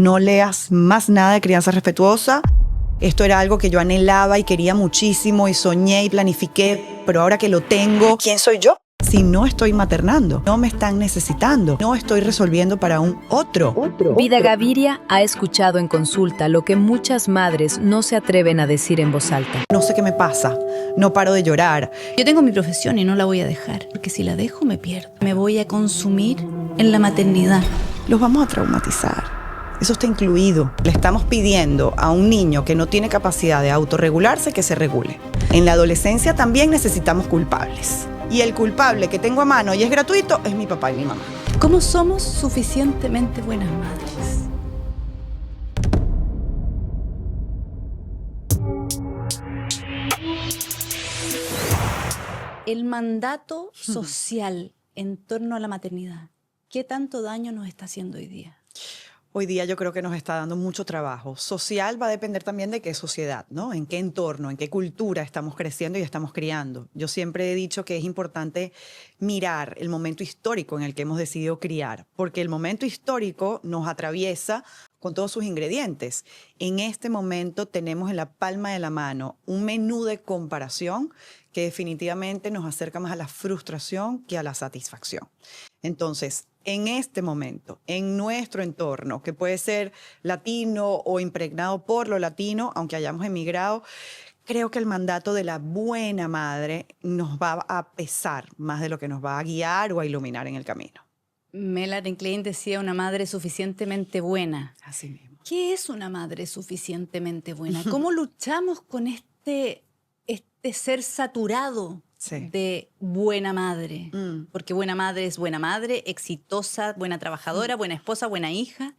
No leas más nada de Crianza Respetuosa. Esto era algo que yo anhelaba y quería muchísimo y soñé y planifiqué, pero ahora que lo tengo, ¿quién soy yo? Si no estoy maternando, no me están necesitando, no estoy resolviendo para un otro. Vida Gaviria ha escuchado en consulta lo que muchas madres no se atreven a decir en voz alta. No sé qué me pasa, no paro de llorar. Yo tengo mi profesión y no la voy a dejar, porque si la dejo me pierdo. Me voy a consumir en la maternidad. Los vamos a traumatizar. Eso está incluido. Le estamos pidiendo a un niño que no tiene capacidad de autorregularse que se regule. En la adolescencia también necesitamos culpables. Y el culpable que tengo a mano y es gratuito es mi papá y mi mamá. ¿Cómo somos suficientemente buenas madres? El mandato social en torno a la maternidad, ¿qué tanto daño nos está haciendo hoy día? Hoy día yo creo que nos está dando mucho trabajo. Social va a depender también de qué sociedad, ¿no? En qué entorno, en qué cultura estamos creciendo y estamos criando. Yo siempre he dicho que es importante mirar el momento histórico en el que hemos decidido criar, porque el momento histórico nos atraviesa con todos sus ingredientes. En este momento tenemos en la palma de la mano un menú de comparación que definitivamente nos acerca más a la frustración que a la satisfacción. Entonces, en este momento, en nuestro entorno, que puede ser latino o impregnado por lo latino, aunque hayamos emigrado, creo que el mandato de la buena madre nos va a pesar más de lo que nos va a guiar o a iluminar en el camino. Melanie Klein decía una madre suficientemente buena. Así mismo. ¿Qué es una madre suficientemente buena? ¿Cómo luchamos con este ser saturado de buena madre? Porque buena madre es buena madre, exitosa, buena trabajadora, buena esposa, buena hija.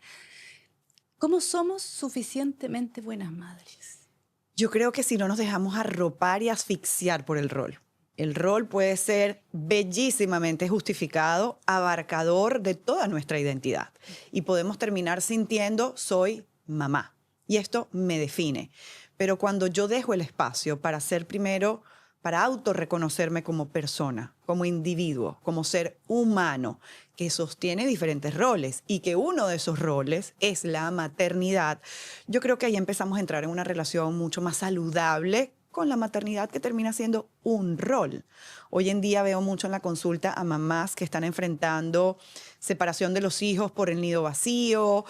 ¿Cómo somos suficientemente buenas madres? Yo creo que si no nos dejamos arropar y asfixiar por el rol. El rol puede ser bellísimamente justificado, abarcador de toda nuestra identidad. Y podemos terminar sintiendo, soy mamá. Y esto me define. Pero cuando yo dejo el espacio para ser primero, para autorreconocerme como persona, como individuo, como ser humano, que sostiene diferentes roles y que uno de esos roles es la maternidad, yo creo que ahí empezamos a entrar en una relación mucho más saludable con la maternidad, que termina siendo un rol. Hoy en día veo mucho en la consulta a mamás que están enfrentando separación de los hijos por el nido vacío,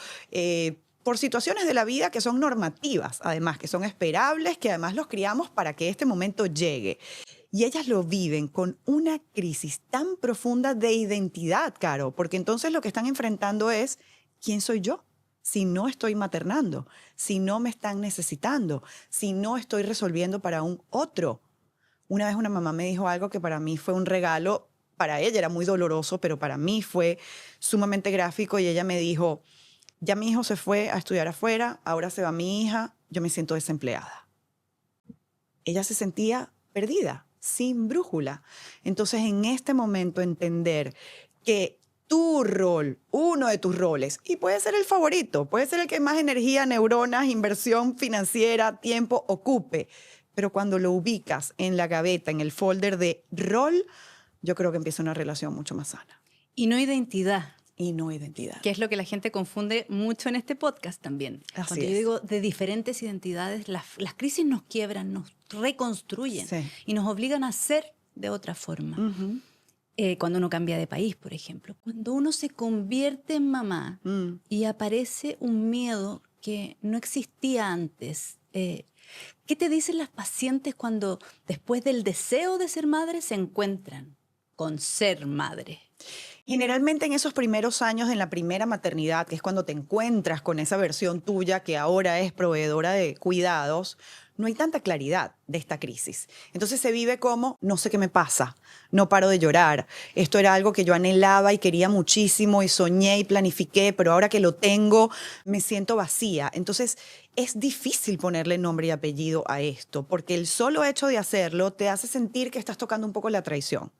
por situaciones de la vida que son normativas, además, que son esperables, que además los criamos para que este momento llegue. Y ellas lo viven con una crisis tan profunda de identidad, Caro, porque entonces lo que están enfrentando es, ¿quién soy yo? Si no estoy maternando, si no me están necesitando, si no estoy resolviendo para un otro. Una vez una mamá me dijo algo que para mí fue un regalo, para ella era muy doloroso, pero para mí fue sumamente gráfico, y ella me dijo, ya mi hijo se fue a estudiar afuera, ahora se va mi hija, yo me siento desempleada. Ella se sentía perdida, sin brújula. Entonces, en este momento, entender que tu rol, uno de tus roles, y puede ser el favorito, puede ser el que más energía, neuronas, inversión financiera, tiempo ocupe, pero cuando lo ubicas en la gaveta, en el folder de rol, yo creo que empieza una relación mucho más sana. Y no identidad. Y no identidad. Que es lo que la gente confunde mucho en este podcast también. Así Cuando yo digo de diferentes identidades, las crisis nos quiebran, nos reconstruyen y nos obligan a ser de otra forma. Cuando uno cambia de país, por ejemplo. Cuando uno se convierte en mamá y aparece un miedo que no existía antes. ¿Qué te dicen las pacientes cuando después del deseo de ser madre se encuentran con ser madre? Generalmente en esos primeros años, en la primera maternidad, que es cuando te encuentras con esa versión tuya que ahora es proveedora de cuidados, no hay tanta claridad de esta crisis. Entonces se vive como, no sé qué me pasa, no paro de llorar. Esto era algo que yo anhelaba y quería muchísimo y soñé y planifiqué, pero ahora que lo tengo, me siento vacía. Entonces es difícil ponerle nombre y apellido a esto, porque el solo hecho de hacerlo te hace sentir que estás tocando un poco la traición.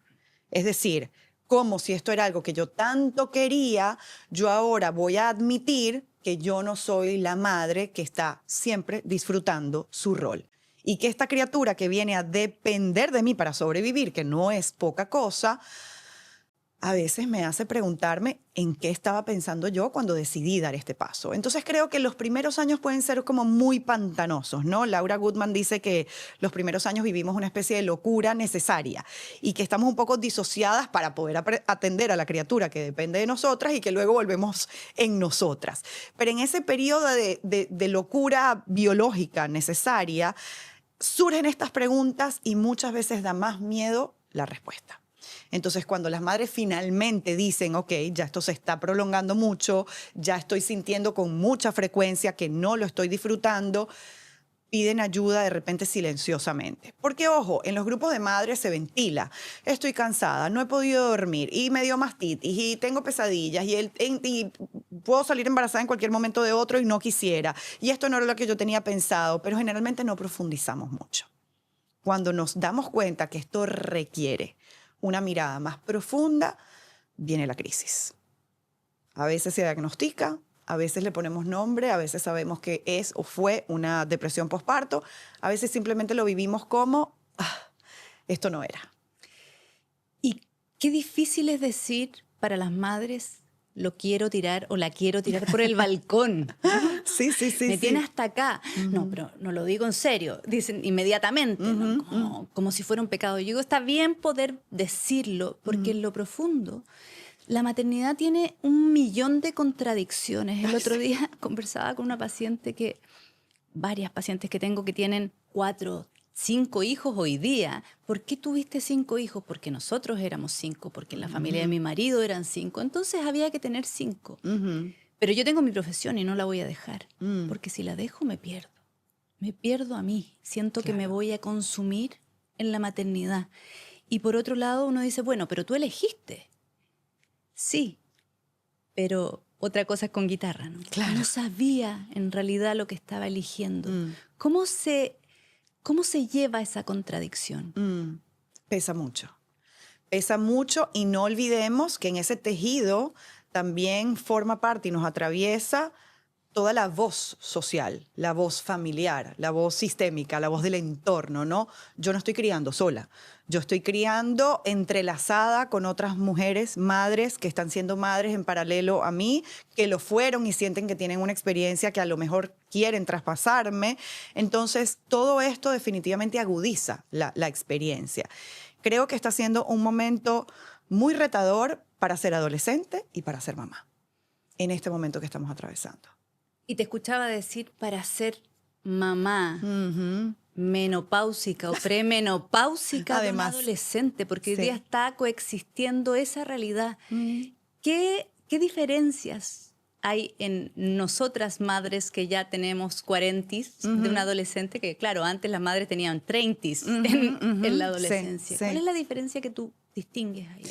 Es decir, como si esto era algo que yo tanto quería, yo ahora voy a admitir que yo no soy la madre que está siempre disfrutando su rol. Y que esta criatura que viene a depender de mí para sobrevivir, que no es poca cosa, a veces me hace preguntarme en qué estaba pensando yo cuando decidí dar este paso. Entonces creo que los primeros años pueden ser como muy pantanosos, ¿no? Laura Goodman dice que los primeros años vivimos una especie de locura necesaria y que estamos un poco disociadas para poder atender a la criatura que depende de nosotras y que luego volvemos en nosotras. Pero en ese periodo de locura biológica necesaria surgen estas preguntas y muchas veces da más miedo la respuesta. Entonces, cuando las madres finalmente dicen, ok, ya esto se está prolongando mucho, ya estoy sintiendo con mucha frecuencia que no lo estoy disfrutando, piden ayuda de repente silenciosamente. Porque, ojo, en los grupos de madres se ventila. Estoy cansada, no he podido dormir y me dio mastitis y tengo pesadillas y puedo salir embarazada en cualquier momento de otro y no quisiera. Y esto no era lo que yo tenía pensado, pero generalmente no profundizamos mucho. Cuando nos damos cuenta que esto requiere una mirada más profunda, viene la crisis. A veces se diagnostica, a veces le ponemos nombre, a veces sabemos que es o fue una depresión postparto, a veces simplemente lo vivimos como, esto no era. Y qué difícil es decir para las madres, lo quiero tirar o la quiero tirar por el balcón. Sí. Me tiene hasta acá. No, pero no lo digo en serio. Dicen inmediatamente, ¿no? Como si fuera un pecado. Yo digo, está bien poder decirlo, porque en lo profundo la maternidad tiene 1.000.000 de contradicciones. El otro día conversaba con una paciente varias pacientes que tengo que tienen 4, 5 hijos hoy día. ¿Por qué tuviste 5 hijos? Porque nosotros éramos 5, porque en la familia de mi marido eran 5. Entonces había que tener 5. Pero yo tengo mi profesión y no la voy a dejar, porque si la dejo me pierdo. Me pierdo a mí. Siento que me voy a consumir en la maternidad. Y por otro lado uno dice, bueno, pero tú elegiste. Sí, pero otra cosa es con guitarra, ¿no? Claro. No sabía en realidad lo que estaba eligiendo. ¿Cómo se lleva esa contradicción? Pesa mucho. Pesa mucho y no olvidemos que en ese tejido también forma parte y nos atraviesa toda la voz social, la voz familiar, la voz sistémica, la voz del entorno, ¿no? Yo no estoy criando sola. Yo estoy criando entrelazada con otras mujeres, madres que están siendo madres en paralelo a mí, que lo fueron y sienten que tienen una experiencia que a lo mejor quieren traspasarme. Entonces, todo esto definitivamente agudiza la experiencia. Creo que está siendo un momento muy retador para ser adolescente y para ser mamá en este momento que estamos atravesando. Y te escuchaba decir para ser mamá menopáusica o premenopáusica Además, de un adolescente, porque hoy día está coexistiendo esa realidad. ¿Qué diferencias hay en nosotras madres que ya tenemos 40s de un adolescente que, claro, antes las madres tenían 30s en la adolescencia? ¿Cuál es la diferencia que tú distingues ahí?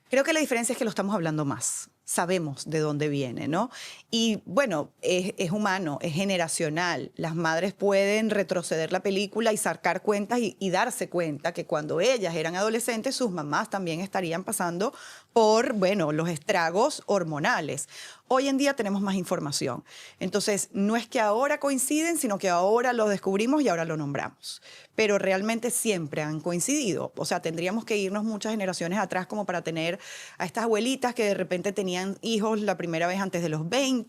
Creo que la diferencia es que lo estamos hablando más. Sabemos de dónde viene, ¿no? Y bueno, es humano, es generacional. Las madres pueden retroceder la película y sacar cuentas y darse cuenta que cuando ellas eran adolescentes, sus mamás también estarían pasando por, bueno, los estragos hormonales. Hoy en día tenemos más información. Entonces, no es que ahora coinciden, sino que ahora lo descubrimos y ahora lo nombramos. Pero realmente siempre han coincidido. O sea, tendríamos que irnos muchas generaciones atrás como para tener a estas abuelitas que de repente tenían hijos la primera vez antes de los 20.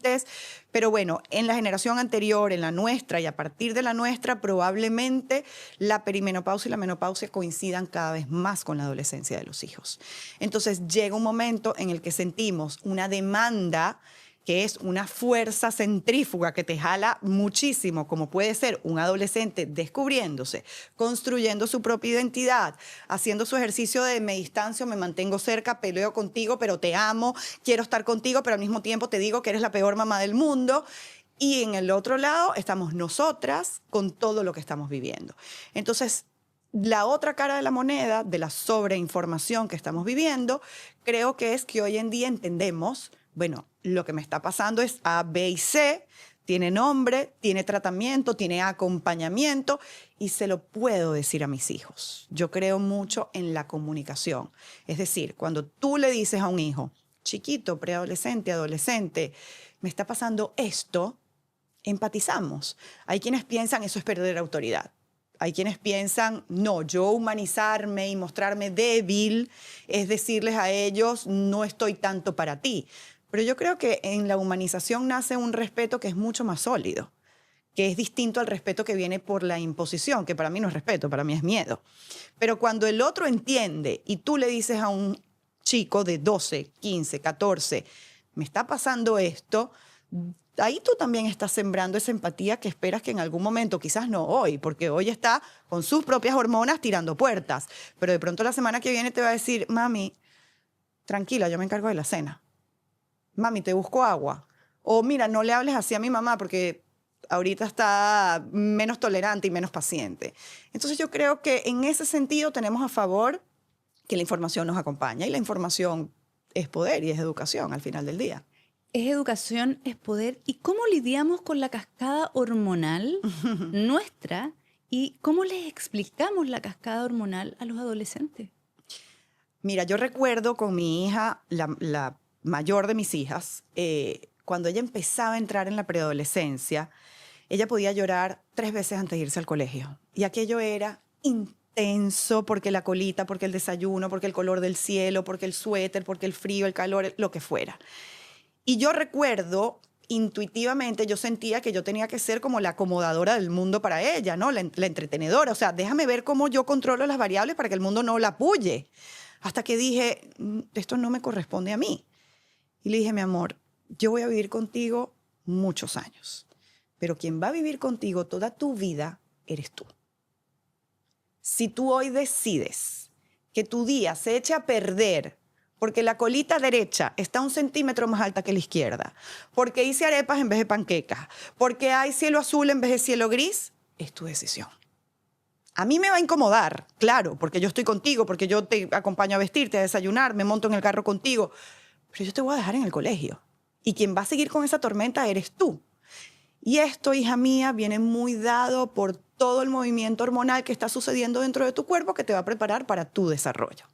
Pero bueno, en la generación anterior, en la nuestra y a partir de la nuestra, probablemente la perimenopausia y la menopausia coincidan cada vez más con la adolescencia de los hijos. Entonces, llega un momento en el que sentimos una demanda que es una fuerza centrífuga que te jala muchísimo, como puede ser un adolescente descubriéndose, construyendo su propia identidad, haciendo su ejercicio de me distancio, me mantengo cerca, peleo contigo, pero te amo, quiero estar contigo, pero al mismo tiempo te digo que eres la peor mamá del mundo. Y en el otro lado estamos nosotras con todo lo que estamos viviendo. Entonces, la otra cara de la moneda, de la sobreinformación que estamos viviendo, creo que es que hoy en día entendemos, bueno, lo que me está pasando es A, B y C, tiene nombre, tiene tratamiento, tiene acompañamiento y se lo puedo decir a mis hijos. Yo creo mucho en la comunicación. Es decir, cuando tú le dices a un hijo, chiquito, preadolescente, adolescente, me está pasando esto, empatizamos. Hay quienes piensan eso es perder autoridad. Hay quienes piensan, no, yo humanizarme y mostrarme débil es decirles a ellos, no estoy tanto para ti. Pero yo creo que en la humanización nace un respeto que es mucho más sólido, que es distinto al respeto que viene por la imposición, que para mí no es respeto, para mí es miedo. Pero cuando el otro entiende y tú le dices a un chico de 12, 15, 14, me está pasando esto, ahí tú también estás sembrando esa empatía que esperas que en algún momento, quizás no hoy, porque hoy está con sus propias hormonas tirando puertas, pero de pronto la semana que viene te va a decir, mami, tranquila, yo me encargo de la cena. Mami, te busco agua. O mira, no le hables así a mi mamá porque ahorita está menos tolerante y menos paciente. Entonces yo creo que en ese sentido tenemos a favor que la información nos acompaña y la información es poder y es educación al final del día. Es educación, es poder. ¿Y cómo lidiamos con la cascada hormonal nuestra y cómo les explicamos la cascada hormonal a los adolescentes? Mira, yo recuerdo con mi hija, la mayor de mis hijas, cuando ella empezaba a entrar en la preadolescencia, ella podía llorar 3 veces antes de irse al colegio. Y aquello era intenso porque la colita, porque el desayuno, porque el color del cielo, porque el suéter, porque el frío, el calor, lo que fuera. Y yo recuerdo, intuitivamente, yo sentía que yo tenía que ser como la acomodadora del mundo para ella, ¿no? La entretenedora. O sea, déjame ver cómo yo controlo las variables para que el mundo no la apoye. Hasta que dije, esto no me corresponde a mí. Y le dije, mi amor, yo voy a vivir contigo muchos años, pero quien va a vivir contigo toda tu vida eres tú. Si tú hoy decides que tu día se eche a perder porque la colita derecha está 1 centímetro más alta que la izquierda, porque hice arepas en vez de panquecas, porque hay cielo azul en vez de cielo gris, es tu decisión. A mí me va a incomodar, claro, porque yo estoy contigo, porque yo te acompaño a vestirte, a desayunar, me monto en el carro contigo, pero yo te voy a dejar en el colegio. Y quien va a seguir con esa tormenta eres tú. Y esto, hija mía, viene muy dado por todo el movimiento hormonal que está sucediendo dentro de tu cuerpo que te va a preparar para tu desarrollo.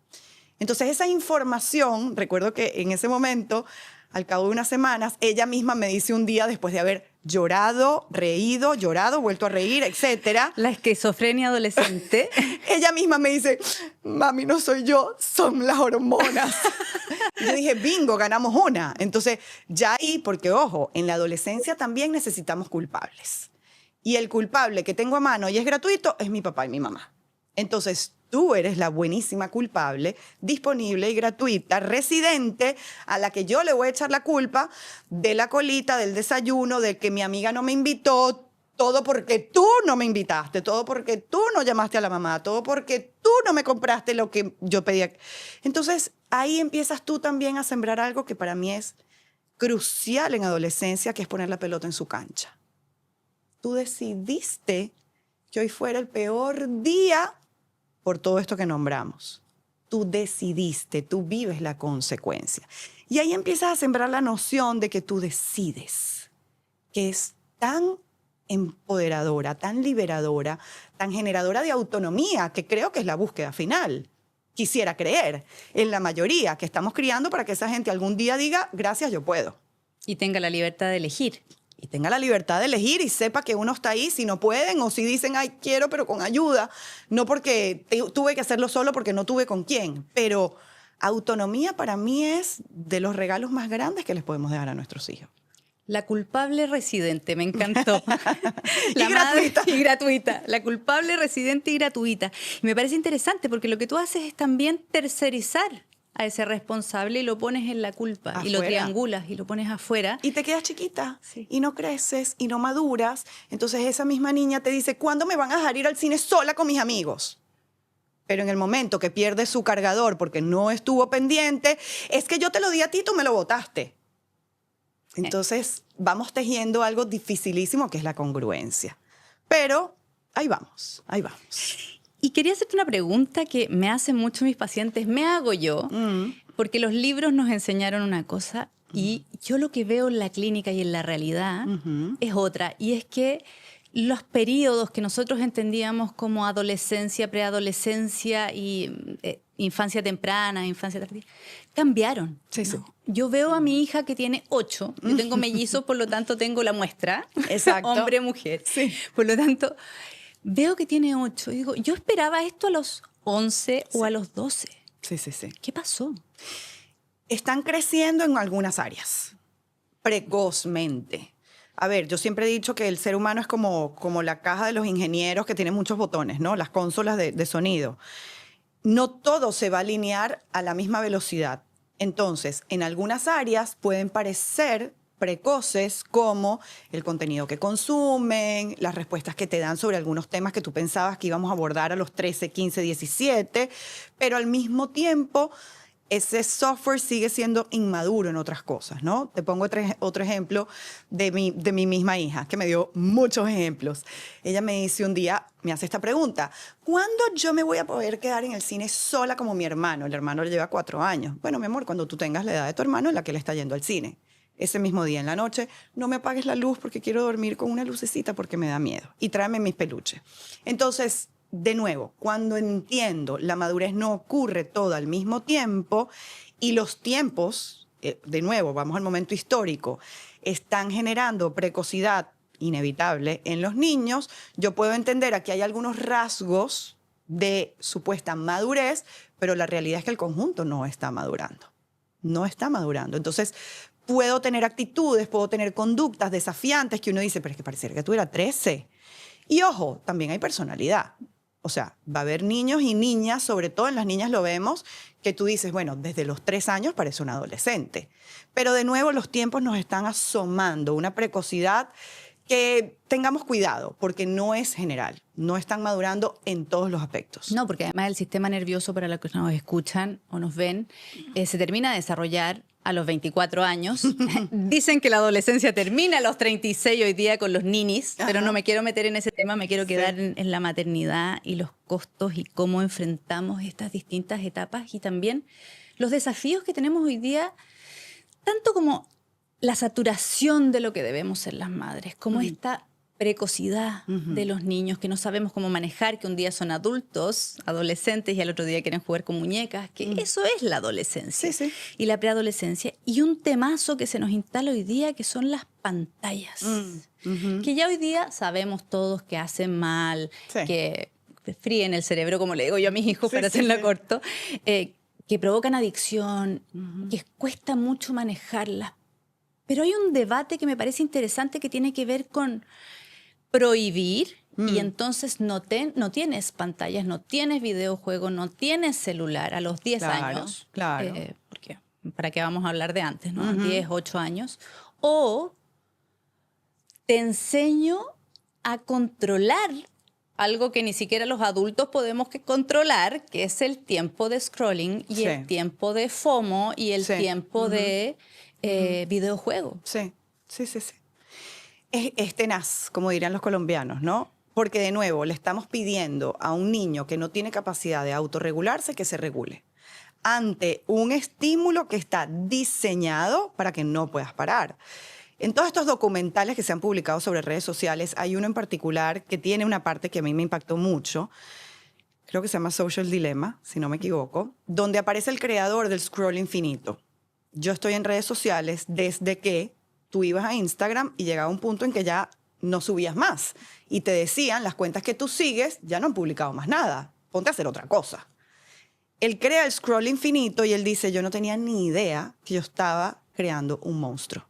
Entonces, esa información, recuerdo que en ese momento, al cabo de unas semanas, ella misma me dice un día, después de haber llorado, reído, llorado, vuelto a reír, etcétera. La esquizofrenia adolescente. Ella misma me dice, mami, no soy yo, son las hormonas. Y yo dije, bingo, ganamos una. Entonces, ya ahí, porque ojo, en la adolescencia también necesitamos culpables. Y el culpable que tengo a mano y es gratuito es mi papá y mi mamá. Entonces, tú eres la buenísima culpable, disponible y gratuita, residente, a la que yo le voy a echar la culpa de la colita, del desayuno, de que mi amiga no me invitó, todo porque tú no me invitaste, todo porque tú no llamaste a la mamá, todo porque tú no me compraste lo que yo pedía. Entonces, ahí empiezas tú también a sembrar algo que para mí es crucial en adolescencia, que es poner la pelota en su cancha. Tú decidiste que hoy fuera el peor día por todo esto que nombramos. Tú decidiste, tú vives la consecuencia. Y ahí empiezas a sembrar la noción de que tú decides, que es tan empoderadora, tan liberadora, tan generadora de autonomía, que creo que es la búsqueda final. Quisiera creer en la mayoría que estamos criando para que esa gente algún día diga, gracias, yo puedo. Y tenga la libertad de elegir. Y tenga la libertad de elegir y sepa que uno está ahí si no pueden o si dicen, ay, quiero, pero con ayuda. No porque tuve que hacerlo solo porque no tuve con quién. Pero autonomía para mí es de los regalos más grandes que les podemos dejar a nuestros hijos. La culpable residente, me encantó. Y gratuita. Y gratuita. La culpable residente y gratuita. Y me parece interesante porque lo que tú haces es también tercerizar a ese responsable y lo pones en la culpa. Afuera. Y lo triangulas y lo pones afuera. Y te quedas chiquita. Sí. Y no creces y no maduras. Entonces esa misma niña te dice, ¿cuándo me van a dejar ir al cine sola con mis amigos? Pero en el momento que pierde su cargador porque no estuvo pendiente, es que yo te lo di a ti, tú me lo botaste. Entonces vamos tejiendo algo dificilísimo que es la congruencia. Pero ahí vamos, ahí vamos. Y quería hacerte una pregunta que me hacen mucho mis pacientes, me hago yo, porque los libros nos enseñaron una cosa y yo lo que veo en la clínica y en la realidad es otra. Y es que los periodos que nosotros entendíamos como adolescencia, preadolescencia y infancia temprana, infancia tardía, cambiaron. Sí, sí. Yo veo a mi hija que tiene 8, yo tengo mellizos, por lo tanto tengo la muestra, exacto. hombre-mujer. Sí. Por lo tanto, veo que tiene 8 y digo, yo esperaba esto a los 11 o a los 12. Sí, sí, sí. ¿Qué pasó? Están creciendo en algunas áreas, precozmente. A ver, yo siempre he dicho que el ser humano es como la caja de los ingenieros que tiene muchos botones, ¿no? Las consolas de sonido. No todo se va a alinear a la misma velocidad. Entonces, en algunas áreas pueden parecer precoces como el contenido que consumen, las respuestas que te dan sobre algunos temas que tú pensabas que íbamos a abordar a los 13, 15, 17, pero al mismo tiempo ese software sigue siendo inmaduro en otras cosas, ¿no? Te pongo otro ejemplo de mi misma hija, que me dio muchos ejemplos. Ella me dice un día, me hace esta pregunta, ¿cuándo yo me voy a poder quedar en el cine sola como mi hermano? El hermano le lleva 4 años. Bueno, mi amor, cuando tú tengas la edad de tu hermano en la que él está yendo al cine. Ese mismo día en la noche, no me apagues la luz porque quiero dormir con una lucecita porque me da miedo. Y tráeme mis peluches. Entonces, de nuevo, cuando entiendo la madurez no ocurre todo al mismo tiempo y los tiempos, de nuevo, vamos al momento histórico, están generando precocidad inevitable en los niños, yo puedo entender aquí hay algunos rasgos de supuesta madurez, pero la realidad es que el conjunto no está madurando. No está madurando. Entonces, puedo tener actitudes, puedo tener conductas desafiantes que uno dice, pero es que pareciera que tú eras 13. Y ojo, también hay personalidad. O sea, va a haber niños y niñas, sobre todo en las niñas lo vemos, que tú dices, bueno, desde los 3 años parece un adolescente. Pero de nuevo los tiempos nos están asomando una precocidad que tengamos cuidado, porque no es general, no están madurando en todos los aspectos. No, porque además el sistema nervioso, para los que nos escuchan o nos ven, se termina de desarrollar a los 24 años. Dicen que la adolescencia termina a los 36 hoy día con los ninis, pero no me quiero meter en ese tema, me quiero quedar en la maternidad y los costos y cómo enfrentamos estas distintas etapas y también los desafíos que tenemos hoy día, tanto como la saturación de lo que debemos ser las madres, como esta precocidad de los niños que no sabemos cómo manejar, que un día son adultos, adolescentes y al otro día quieren jugar con muñecas, que eso es la adolescencia y la preadolescencia. Y un temazo que se nos instala hoy día que son las pantallas, que ya hoy día sabemos todos que hacen mal, que fríen el cerebro, como le digo yo a mis hijos para hacerla corto, que provocan adicción, que cuesta mucho manejarlas. Pero hay un debate que me parece interesante que tiene que ver con prohibir y entonces no tienes pantallas, no tienes videojuegos, no tienes celular a los 10 años. Claro. Porque, ¿para qué vamos a hablar de antes, no? 10, 8 años. O te enseño a controlar algo que ni siquiera los adultos podemos controlar, que es el tiempo de scrolling y el tiempo de FOMO y el tiempo de videojuego. Sí. Es tenaz, como dirían los colombianos, ¿no? Porque de nuevo le estamos pidiendo a un niño que no tiene capacidad de autorregularse que se regule ante un estímulo que está diseñado para que no puedas parar. En todos estos documentales que se han publicado sobre redes sociales, hay uno en particular que tiene una parte que a mí me impactó mucho, creo que se llama Social Dilemma, si no me equivoco, donde aparece el creador del scroll infinito. Yo estoy en redes sociales desde que tú ibas a Instagram y llegaba un punto en que ya no subías más. Y te decían, las cuentas que tú sigues ya no han publicado más nada. Ponte a hacer otra cosa. Él crea el scroll infinito y él dice, yo no tenía ni idea que yo estaba creando un monstruo.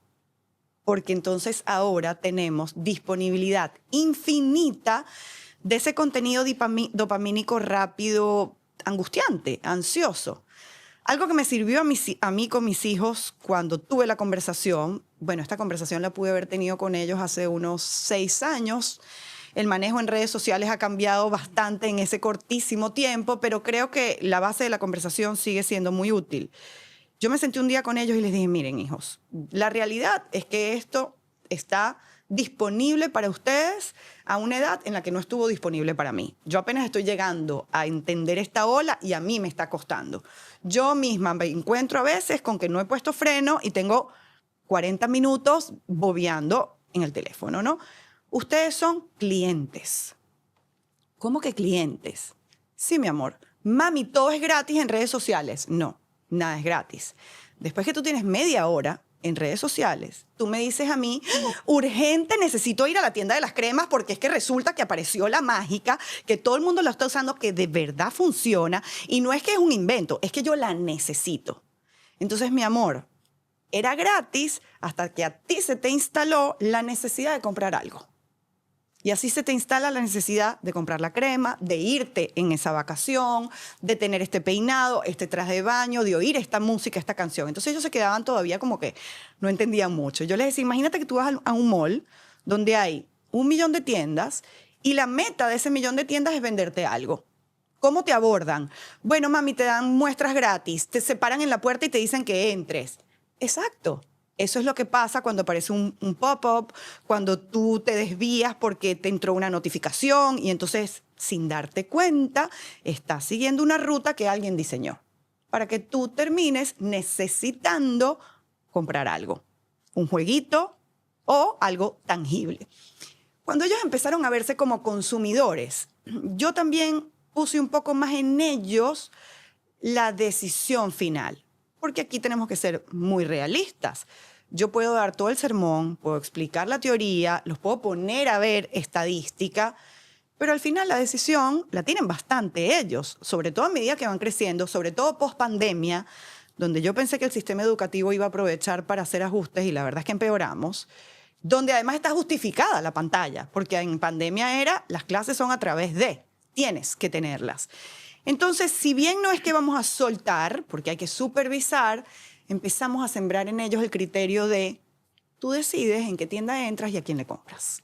Porque entonces ahora tenemos disponibilidad infinita de ese contenido dopamínico rápido, angustiante, ansioso. Algo que me sirvió a mí con mis hijos cuando tuve la conversación, bueno, esta conversación la pude haber tenido con ellos hace unos 6 años. El manejo en redes sociales ha cambiado bastante en ese cortísimo tiempo, pero creo que la base de la conversación sigue siendo muy útil. Yo me senté un día con ellos y les dije, miren, hijos, la realidad es que esto está disponible para ustedes a una edad en la que no estuvo disponible para mí. Yo apenas estoy llegando a entender esta ola y a mí me está costando. Yo misma me encuentro a veces con que no he puesto freno y tengo 40 minutos bobeando en el teléfono, ¿no? Ustedes son clientes. ¿Cómo que clientes? Sí, mi amor. Mami, ¿todo es gratis en redes sociales? No, nada es gratis. Después que tú tienes media hora en redes sociales, tú me dices a mí, urgente, necesito ir a la tienda de las cremas porque es que resulta que apareció la mágica, que todo el mundo la está usando, que de verdad funciona, y no es que es un invento, es que yo la necesito. Entonces, mi amor, era gratis hasta que a ti se te instaló la necesidad de comprar algo. Y así se te instala la necesidad de comprar la crema, de irte en esa vacación, de tener este peinado, este traje de baño, de oír esta música, esta canción. Entonces ellos se quedaban todavía como que no entendían mucho. Yo les decía, imagínate que tú vas a un mall donde hay 1 millón de tiendas y la meta de ese 1 millón de tiendas es venderte algo. ¿Cómo te abordan? Bueno, mami, te dan muestras gratis, te separan en la puerta y te dicen que entres. Exacto. Eso es lo que pasa cuando aparece un pop-up, cuando tú te desvías porque te entró una notificación y entonces, sin darte cuenta, estás siguiendo una ruta que alguien diseñó para que tú termines necesitando comprar algo, un jueguito o algo tangible. Cuando ellos empezaron a verse como consumidores, yo también puse un poco más en ellos la decisión final. Porque aquí tenemos que ser muy realistas. Yo puedo dar todo el sermón, puedo explicar la teoría, los puedo poner a ver estadística, pero al final la decisión la tienen bastante ellos, sobre todo a medida que van creciendo, sobre todo post pandemia, donde yo pensé que el sistema educativo iba a aprovechar para hacer ajustes y la verdad es que empeoramos, donde además está justificada la pantalla, porque en pandemia era las clases son a través de, tienes que tenerlas. Entonces, si bien no es que vamos a soltar, porque hay que supervisar, empezamos a sembrar en ellos el criterio de tú decides en qué tienda entras y a quién le compras.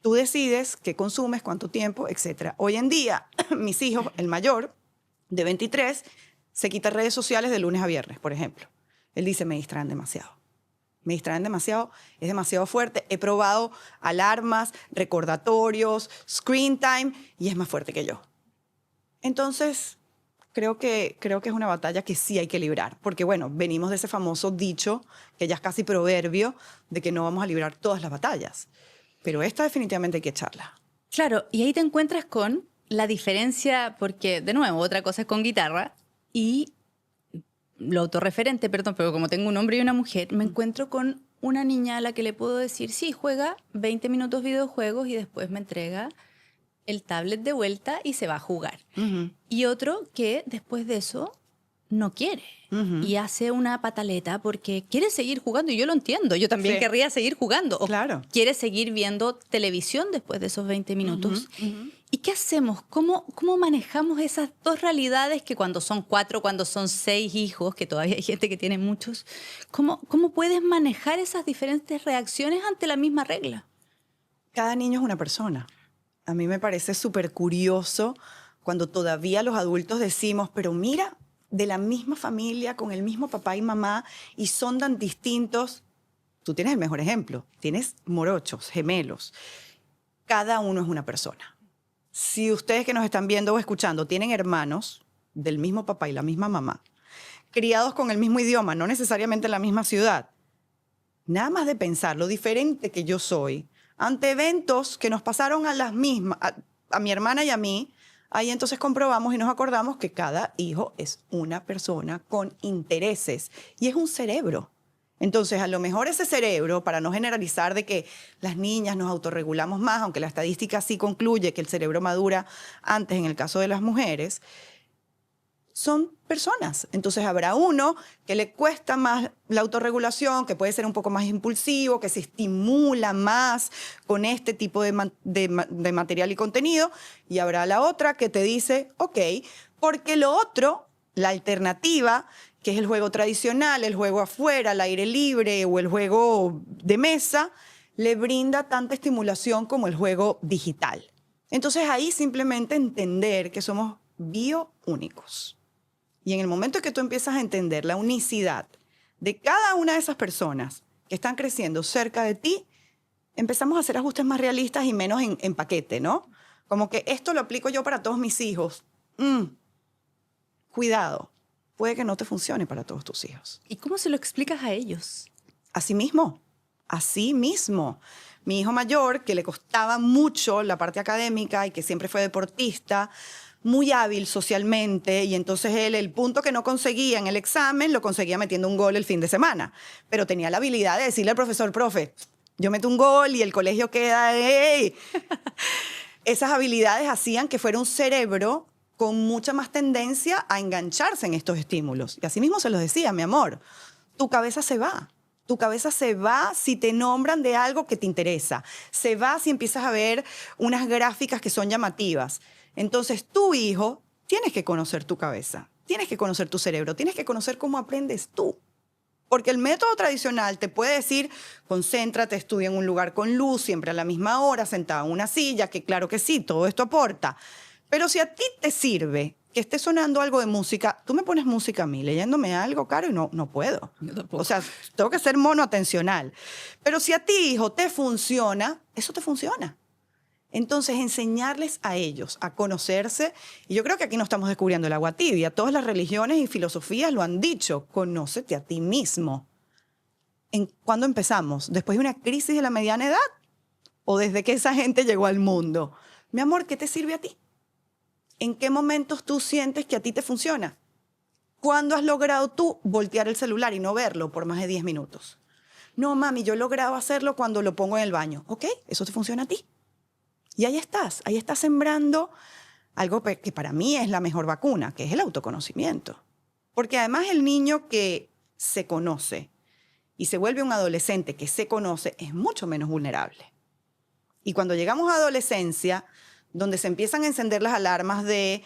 Tú decides qué consumes, cuánto tiempo, etc. Hoy en día, mis hijos, el mayor, de 23, se quita redes sociales de lunes a viernes, por ejemplo. Él dice, me distraen demasiado. Me distraen demasiado, es demasiado fuerte. He probado alarmas, recordatorios, screen time, y es más fuerte que yo. Entonces, creo que es una batalla que sí hay que librar, porque bueno, venimos de ese famoso dicho, que ya es casi proverbio, de que no vamos a librar todas las batallas, pero esta definitivamente hay que echarla. Claro, y ahí te encuentras con la diferencia, porque de nuevo, otra cosa es con guitarra y lo autorreferente, perdón, pero como tengo un hombre y una mujer, me encuentro con una niña a la que le puedo decir, sí, juega 20 minutos videojuegos y después me entrega el tablet de vuelta y se va a jugar. Y otro que después de eso no quiere y hace una pataleta porque quiere seguir jugando y yo lo entiendo. Yo también querría seguir jugando. O claro. Quiere seguir viendo televisión después de esos 20 minutos. ¿Y qué hacemos? ¿Cómo manejamos esas dos realidades que cuando son 4, cuando son 6 hijos, que todavía hay gente que tiene muchos, ¿cómo puedes manejar esas diferentes reacciones ante la misma regla? Cada niño es una persona. A mí me parece súper curioso cuando todavía los adultos decimos, pero mira, de la misma familia, con el mismo papá y mamá, y son tan distintos. Tú tienes el mejor ejemplo. Tienes morochos, gemelos. Cada uno es una persona. Si ustedes que nos están viendo o escuchando tienen hermanos del mismo papá y la misma mamá, criados con el mismo idioma, no necesariamente en la misma ciudad, nada más de pensar lo diferente que yo soy, ante eventos que nos pasaron a las mismas, a mi hermana y a mí, ahí entonces comprobamos y nos acordamos que cada hijo es una persona con intereses y es un cerebro. Entonces, a lo mejor ese cerebro, para no generalizar de que las niñas nos autorregulamos más, aunque la estadística sí concluye que el cerebro madura antes en el caso de las mujeres, son personas. Entonces habrá uno que le cuesta más la autorregulación, que puede ser un poco más impulsivo, que se estimula más con este tipo de material y contenido, y habrá la otra que te dice, ok, porque lo otro, la alternativa, que es el juego tradicional, el juego afuera, al aire libre o el juego de mesa, le brinda tanta estimulación como el juego digital. Entonces ahí simplemente entender que somos bioúnicos. Y en el momento en que tú empiezas a entender la unicidad de cada una de esas personas que están creciendo cerca de ti, empezamos a hacer ajustes más realistas y menos en paquete, ¿no? Como que esto lo aplico yo para todos mis hijos. Cuidado, puede que no te funcione para todos tus hijos. ¿Y cómo se lo explicas a ellos? Así mismo. Mi hijo mayor, que le costaba mucho la parte académica y que siempre fue deportista, muy hábil socialmente y entonces él el punto que no conseguía en el examen lo conseguía metiendo un gol el fin de semana. Pero tenía la habilidad de decirle al profesor, profe, yo meto un gol y el colegio queda... ¡Ey! Esas habilidades hacían que fuera un cerebro con mucha más tendencia a engancharse en estos estímulos. Y así mismo se los decía, mi amor, tu cabeza se va. Tu cabeza se va si te nombran de algo que te interesa. Se va si empiezas a ver unas gráficas que son llamativas. Entonces, tu hijo, tienes que conocer tu cabeza, tienes que conocer tu cerebro, tienes que conocer cómo aprendes tú. Porque el método tradicional te puede decir, concéntrate, estudia en un lugar con luz, siempre a la misma hora, sentado en una silla, que claro que sí, todo esto aporta. Pero si a ti te sirve que esté sonando algo de música, tú me pones música a mí, leyéndome algo, Caro, y no puedo. Yo tampoco. O sea, tengo que ser monoatencional. Pero si a ti, hijo, te funciona, eso te funciona. Entonces, enseñarles a ellos a conocerse, y yo creo que aquí no estamos descubriendo el agua tibia, todas las religiones y filosofías lo han dicho, conócete a ti mismo. ¿Cuándo empezamos? ¿Después de una crisis de la mediana edad? ¿O desde que esa gente llegó al mundo? Mi amor, ¿qué te sirve a ti? ¿En qué momentos tú sientes que a ti te funciona? ¿Cuándo has logrado tú voltear el celular y no verlo por más de 10 minutos? No, mami, yo he logrado hacerlo cuando lo pongo en el baño. Ok, eso te funciona a ti. Y ahí estás sembrando algo que para mí es la mejor vacuna, que es el autoconocimiento. Porque además el niño que se conoce y se vuelve un adolescente que se conoce es mucho menos vulnerable. Y cuando llegamos a adolescencia, donde se empiezan a encender las alarmas de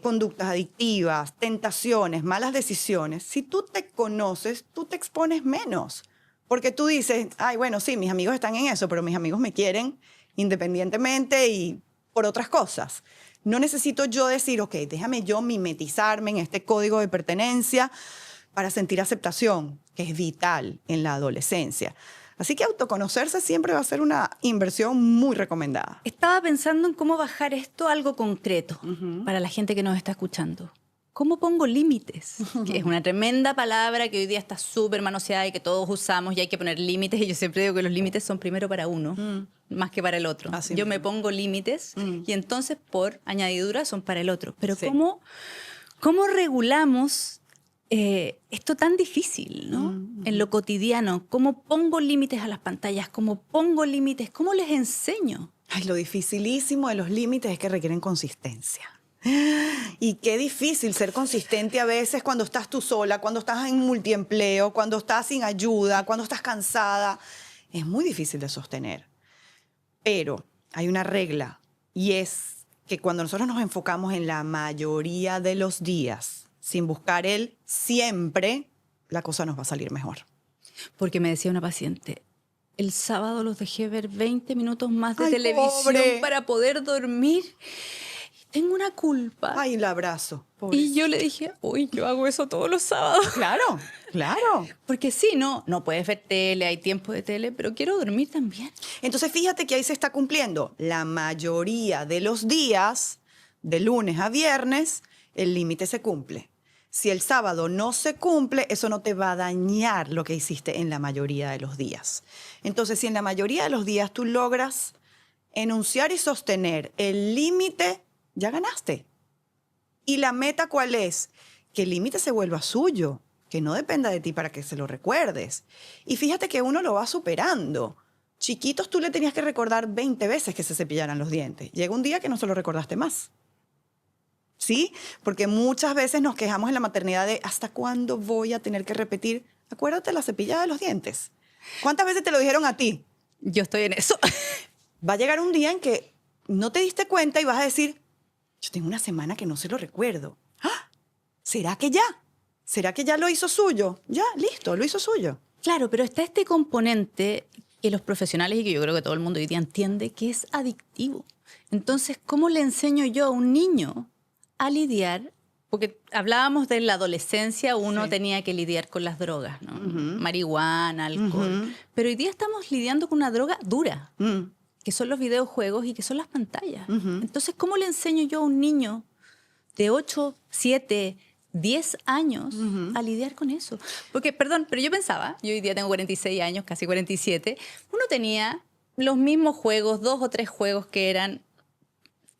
conductas adictivas, tentaciones, malas decisiones, si tú te conoces, tú te expones menos. Porque tú dices, ay, bueno, sí, mis amigos están en eso, pero mis amigos me quieren independientemente y por otras cosas. No necesito yo decir, ok, déjame yo mimetizarme en este código de pertenencia para sentir aceptación, que es vital en la adolescencia. Así que autoconocerse siempre va a ser una inversión muy recomendada. Estaba pensando en cómo bajar esto a algo concreto para la gente que nos está escuchando. ¿Cómo pongo límites? Que es una tremenda palabra que hoy día está súper manoseada y que todos usamos y hay que poner límites. Y yo siempre digo que los límites son primero para uno, más que para el otro. Así yo mismo. me pongo límites y entonces por añadidura son para el otro. Pero Sí. ¿cómo regulamos esto tan difícil, ¿no? En lo cotidiano? ¿Cómo pongo límites a las pantallas? ¿Cómo pongo límites? ¿Cómo les enseño? Ay, lo dificilísimo de los límites es que requieren consistencia. Y qué difícil ser consistente a veces cuando estás tú sola, cuando estás en multiempleo, cuando estás sin ayuda, cuando estás cansada. Es muy difícil de sostener. Pero hay una regla y es que cuando nosotros nos enfocamos en la mayoría de los días, sin buscar el siempre, la cosa nos va a salir mejor. Porque me decía una paciente, el sábado los dejé ver 20 minutos más de Ay, televisión pobre. para poder dormir. Y tengo una culpa. Ay, el abrazo. Y yo le dije, uy, yo hago eso todos los sábados. Claro, claro. Porque sí, no puedes ver tele, hay tiempo de tele, pero quiero dormir también. Entonces, fíjate que ahí se está cumpliendo. La mayoría de los días, de lunes a viernes, el límite se cumple. Si el sábado no se cumple, eso no te va a dañar lo que hiciste en la mayoría de los días. Entonces, si en la mayoría de los días tú logras enunciar y sostener el límite, ya ganaste. ¿Y la meta cuál es? Que el límite se vuelva suyo, que no dependa de ti para que se lo recuerdes. Y fíjate que uno lo va superando. Chiquitos tú le tenías que recordar 20 veces que se cepillaran los dientes. Llega un día que no se lo recordaste más. ¿Sí? Porque muchas veces nos quejamos en la maternidad de ¿hasta cuándo voy a tener que repetir? Acuérdate la cepillada de los dientes. ¿Cuántas veces te lo dijeron a ti? Yo estoy en eso. Va a llegar un día en que no te diste cuenta y vas a decir, yo tengo una semana que no se lo recuerdo. ¡Ah! ¿Será que ya? ¿Será que ya lo hizo suyo? Ya, listo, lo hizo suyo. Claro, pero está este componente que los profesionales y que yo creo que todo el mundo hoy día entiende que es adictivo. Entonces, ¿cómo le enseño yo a un niño a lidiar? Porque hablábamos de la adolescencia, uno Sí. tenía que lidiar con las drogas, ¿no? Marihuana, alcohol. Pero hoy día estamos lidiando con una droga dura, que son los videojuegos y que son las pantallas. Entonces, ¿cómo le enseño yo a un niño de 8, 7, 10 años a lidiar con eso? Porque, perdón, pero yo pensaba, yo hoy día tengo 46 años, casi 47, uno tenía los mismos juegos, 2 o 3 juegos que eran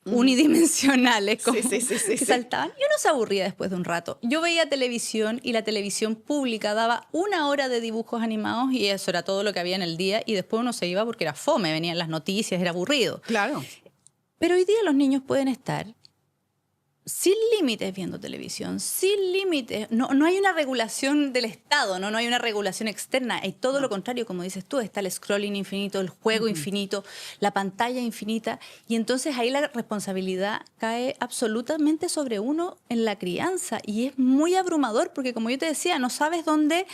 unidimensionales como Sí. que saltaban, y uno se aburría después de un rato. Yo veía televisión y la televisión pública daba 1 hora de dibujos animados y eso era todo lo que había en el día, y después uno se iba porque era fome, venían las noticias, era aburrido. Claro. Pero hoy día los niños pueden estar sin límites viendo televisión, sin límites. No hay una regulación del Estado, no hay una regulación externa. Hay todo lo contrario, como dices tú, está el scrolling infinito, el juego infinito, la pantalla infinita. Y entonces ahí la responsabilidad cae absolutamente sobre uno en la crianza. Y es muy abrumador porque, como yo te decía, no sabes dónde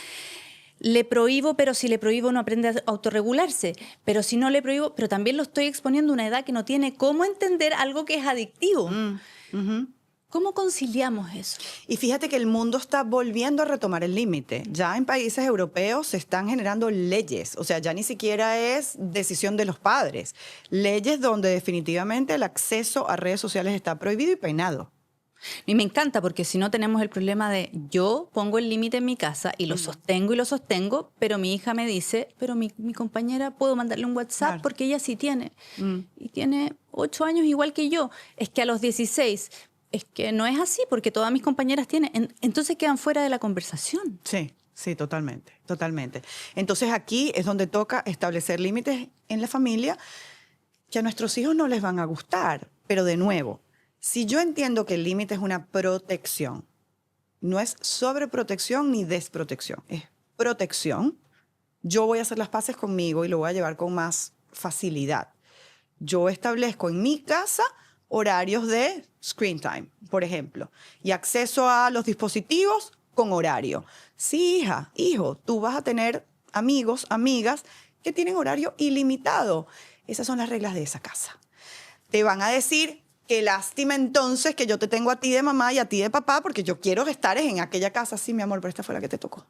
le prohíbo, pero si le prohíbo no aprende a autorregularse. Pero si no le prohíbo, pero también lo estoy exponiendo a una edad que no tiene cómo entender algo que es adictivo. ¿Cómo conciliamos eso? Y fíjate que el mundo está volviendo a retomar el límite. Ya en países europeos se están generando leyes, o sea, ya ni siquiera es decisión de los padres. Leyes donde definitivamente el acceso a redes sociales está prohibido y penado. Y me encanta porque si no tenemos el problema de yo pongo el límite en mi casa y lo sostengo, pero mi hija me dice, pero mi compañera puedo mandarle un WhatsApp, Claro. porque ella sí tiene. Y tiene 8 años igual que yo. Es que a los 16... Es que no es así, porque todas mis compañeras tienen. Entonces quedan fuera de la conversación. Sí, totalmente. Entonces aquí es donde toca establecer límites en la familia que a nuestros hijos no les van a gustar. Pero de nuevo, si yo entiendo que el límite es una protección, no es sobreprotección ni desprotección, es protección, yo voy a hacer las paces conmigo y lo voy a llevar con más facilidad. Yo establezco en mi casa horarios de screen time, por ejemplo, y acceso a los dispositivos con horario. Sí, hija, hijo, tú vas a tener amigos, amigas que tienen horario ilimitado. Esas son las reglas de esa casa. Te van a decir, qué lástima entonces que yo te tengo a ti de mamá y a ti de papá, porque yo quiero estar en aquella casa. Sí, mi amor, pero esta fue la que te tocó.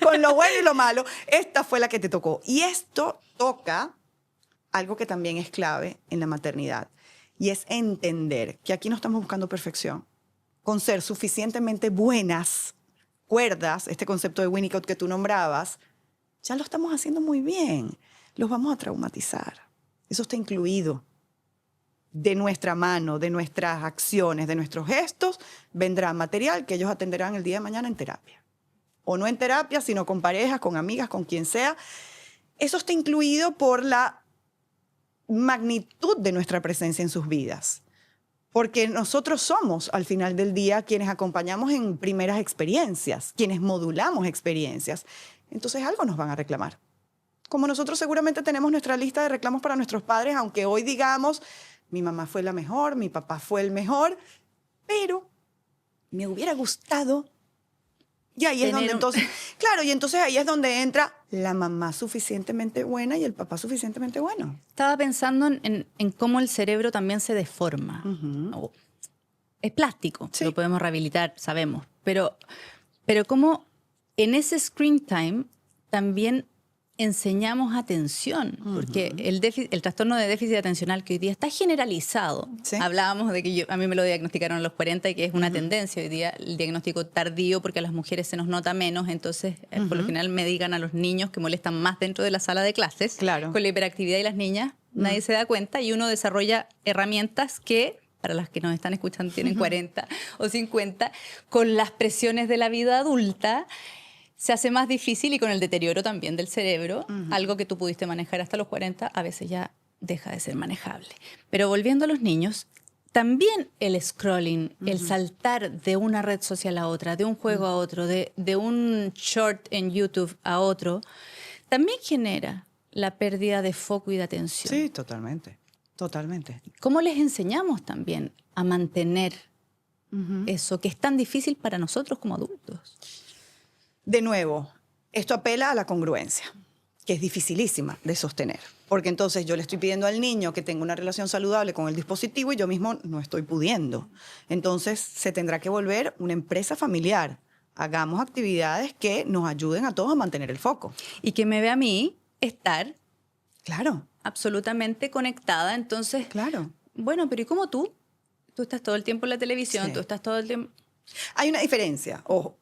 Con lo bueno y lo malo, esta fue la que te tocó. Y esto toca algo que también es clave en la maternidad, y es entender que aquí no estamos buscando perfección. Con ser suficientemente buenas, cuerdas, este concepto de Winnicott que tú nombrabas, ya lo estamos haciendo muy bien. Los vamos a traumatizar. Eso está incluido. De nuestra mano, de nuestras acciones, de nuestros gestos, vendrá material que ellos atenderán el día de mañana en terapia. O no en terapia, sino con parejas, con amigas, con quien sea. Eso está incluido por la magnitud de nuestra presencia en sus vidas. Porque nosotros somos, al final del día, quienes acompañamos en primeras experiencias, quienes modulamos experiencias. Entonces algo nos van a reclamar. Como nosotros seguramente tenemos nuestra lista de reclamos para nuestros padres, aunque hoy digamos, mi mamá fue la mejor, mi papá fue el mejor, pero me hubiera gustado. Y ahí es donde entonces, claro, y entonces ahí es donde entra la mamá suficientemente buena y el papá suficientemente bueno. Estaba pensando en cómo el cerebro también se deforma. Es plástico, Sí. lo podemos rehabilitar, sabemos. Pero cómo en ese screen time también enseñamos atención, porque el trastorno de déficit atencional que hoy día está generalizado. Sí. Hablábamos de que a mí me lo diagnosticaron a los 40 y que es una tendencia hoy día, el diagnóstico tardío, porque a las mujeres se nos nota menos, entonces por lo general me digan a los niños que molestan más dentro de la sala de clases. Claro. Con la hiperactividad y las niñas nadie se da cuenta y uno desarrolla herramientas que, para las que nos están escuchando tienen 40 o 50, con las presiones de la vida adulta, se hace más difícil, y con el deterioro también del cerebro, algo que tú pudiste manejar hasta los 40, a veces ya deja de ser manejable. Pero volviendo a los niños, también el scrolling, el saltar de una red social a otra, de un juego a otro, de un short en YouTube a otro, también genera la pérdida de foco y de atención. Sí, totalmente. ¿Cómo les enseñamos también a mantener eso que es tan difícil para nosotros como adultos? De nuevo, esto apela a la congruencia, que es dificilísima de sostener. Porque entonces yo le estoy pidiendo al niño que tenga una relación saludable con el dispositivo y yo mismo no estoy pudiendo. Entonces se tendrá que volver una empresa familiar. Hagamos actividades que nos ayuden a todos a mantener el foco. Y que me vea a mí estar Claro. absolutamente conectada. Entonces, Claro. bueno, pero ¿y cómo tú? Tú estás todo el tiempo en la televisión, Sí. tú estás todo el tiempo... Hay una diferencia, ojo.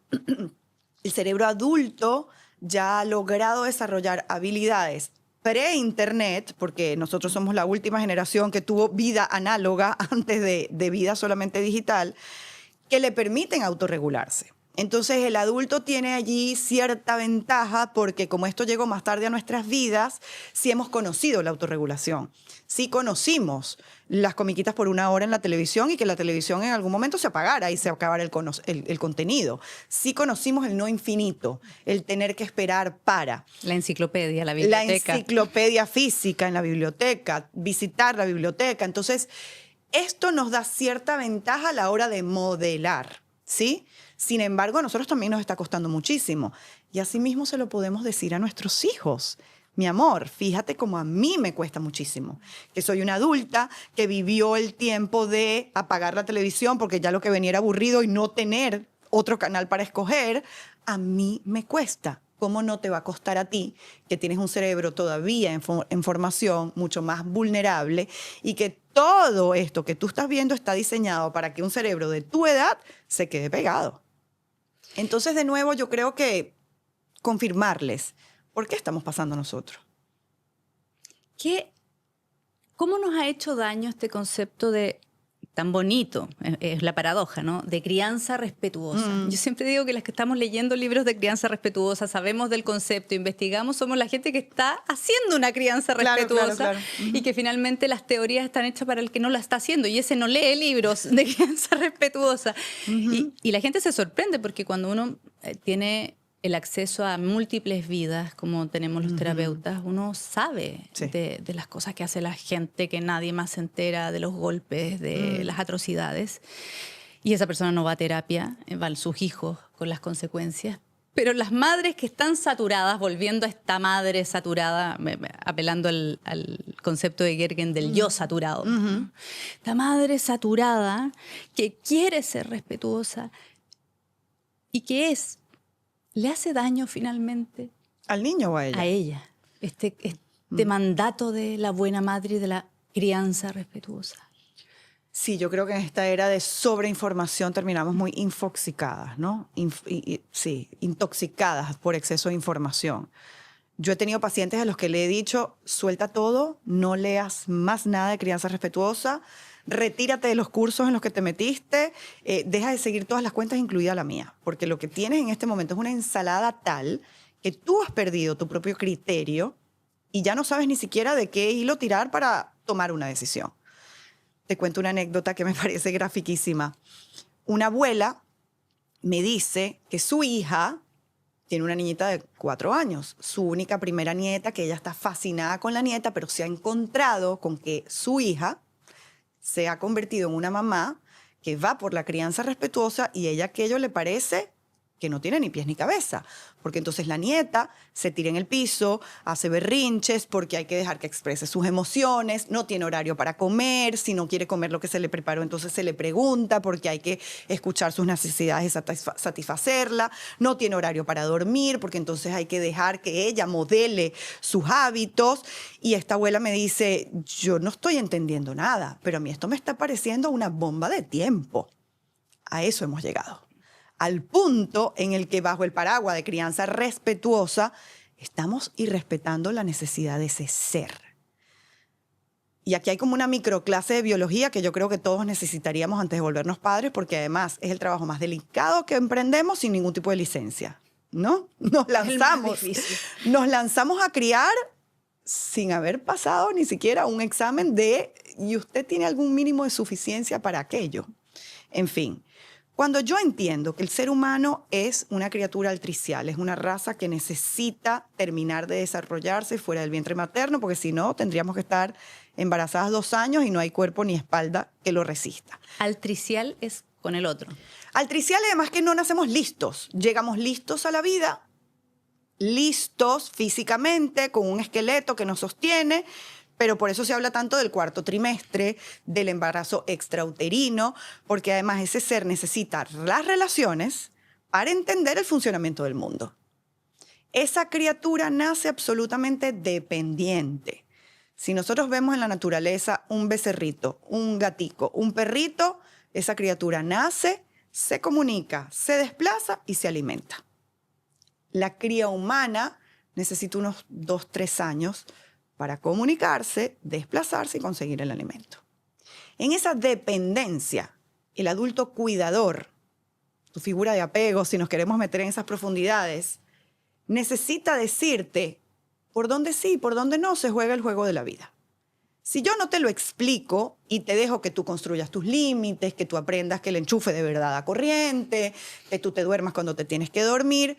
El cerebro adulto ya ha logrado desarrollar habilidades pre-internet, porque nosotros somos la última generación que tuvo vida análoga antes de vida solamente digital, que le permiten autorregularse. Entonces el adulto tiene allí cierta ventaja porque como esto llegó más tarde a nuestras vidas, sí hemos conocido la autorregulación. Sí conocimos las comiquitas por 1 hora en la televisión y que la televisión en algún momento se apagara y se acabara el contenido. Sí conocimos el no infinito, el tener que esperar para. La enciclopedia, la biblioteca. La enciclopedia física en la biblioteca, visitar la biblioteca. Entonces, esto nos da cierta ventaja a la hora de modelar, ¿sí? Sin embargo, a nosotros también nos está costando muchísimo. Y así mismo se lo podemos decir a nuestros hijos. Mi amor, fíjate cómo a mí me cuesta muchísimo. Que soy una adulta que vivió el tiempo de apagar la televisión porque ya lo que venía era aburrido y no tener otro canal para escoger. A mí me cuesta. ¿Cómo no te va a costar a ti, que tienes un cerebro todavía en formación, mucho más vulnerable, y que todo esto que tú estás viendo está diseñado para que un cerebro de tu edad se quede pegado? Entonces, de nuevo, yo creo que confirmarles por qué estamos pasando nosotros. ¿Cómo nos ha hecho daño este concepto de tan bonito, es la paradoja, ¿no? De crianza respetuosa. Yo siempre digo que las que estamos leyendo libros de crianza respetuosa, sabemos del concepto, investigamos, somos la gente que está haciendo una crianza respetuosa claro. Y que finalmente las teorías están hechas para el que no la está haciendo y ese no lee libros de crianza respetuosa. Y la gente se sorprende porque cuando uno tiene el acceso a múltiples vidas, como tenemos los terapeutas, uno sabe de las cosas que hace la gente, que nadie más se entera, de los golpes, de las atrocidades. Y esa persona no va a terapia, van sus hijos con las consecuencias. Pero las madres que están saturadas, volviendo a esta madre saturada, apelando al concepto de Gergen del yo saturado, ¿no? Esta madre saturada que quiere ser respetuosa y que ¿le hace daño finalmente? ¿Al niño o a ella? A ella. Este mandato de la buena madre y de la crianza respetuosa. Sí, yo creo que en esta era de sobreinformación terminamos muy infoxicadas, ¿no? Sí, intoxicadas por exceso de información. Yo he tenido pacientes a los que le he dicho, suelta todo, no leas más nada de crianza respetuosa, retírate de los cursos en los que te metiste, deja de seguir todas las cuentas, incluida la mía, porque lo que tienes en este momento es una ensalada tal que tú has perdido tu propio criterio y ya no sabes ni siquiera de qué hilo tirar para tomar una decisión. Te cuento una anécdota que me parece grafiquísima. Una abuela me dice que su hija tiene una niñita de 4 años, su única primera nieta, que ella está fascinada con la nieta, pero se ha encontrado con que su hija se ha convertido en una mamá que va por la crianza respetuosa y ella aquello le parece que no tiene ni pies ni cabeza, porque entonces la nieta se tira en el piso, hace berrinches porque hay que dejar que exprese sus emociones, no tiene horario para comer, si no quiere comer lo que se le preparó, entonces se le pregunta porque hay que escuchar sus necesidades y satisfacerla, no tiene horario para dormir porque entonces hay que dejar que ella modele sus hábitos y esta abuela me dice, yo no estoy entendiendo nada, pero a mí esto me está pareciendo una bomba de tiempo. A eso hemos llegado. Al punto en el que bajo el paraguas de crianza respetuosa estamos irrespetando la necesidad de ese ser. Y aquí hay como una microclase de biología que yo creo que todos necesitaríamos antes de volvernos padres, porque además es el trabajo más delicado que emprendemos sin ningún tipo de licencia, ¿no? Nos lanzamos a criar sin haber pasado ni siquiera un examen ¿y usted tiene algún mínimo de suficiencia para aquello? En fin. Cuando yo entiendo que el ser humano es una criatura altricial, es una raza que necesita terminar de desarrollarse fuera del vientre materno, porque si no, tendríamos que estar embarazadas 2 años y no hay cuerpo ni espalda que lo resista. Altricial es con el otro. Altricial además que no nacemos listos. Llegamos listos a la vida, listos físicamente, con un esqueleto que nos sostiene, pero por eso se habla tanto del 4º trimestre, del embarazo extrauterino, porque además ese ser necesita las relaciones para entender el funcionamiento del mundo. Esa criatura nace absolutamente dependiente. Si nosotros vemos en la naturaleza un becerrito, un gatico, un perrito, esa criatura nace, se comunica, se desplaza y se alimenta. La cría humana necesita unos 2-3 años para comunicarse, desplazarse y conseguir el alimento. En esa dependencia, el adulto cuidador, tu figura de apego, si nos queremos meter en esas profundidades, necesita decirte por dónde sí y por dónde no se juega el juego de la vida. Si yo no te lo explico y te dejo que tú construyas tus límites, que tú aprendas que el enchufe de verdad da corriente, que tú te duermas cuando te tienes que dormir,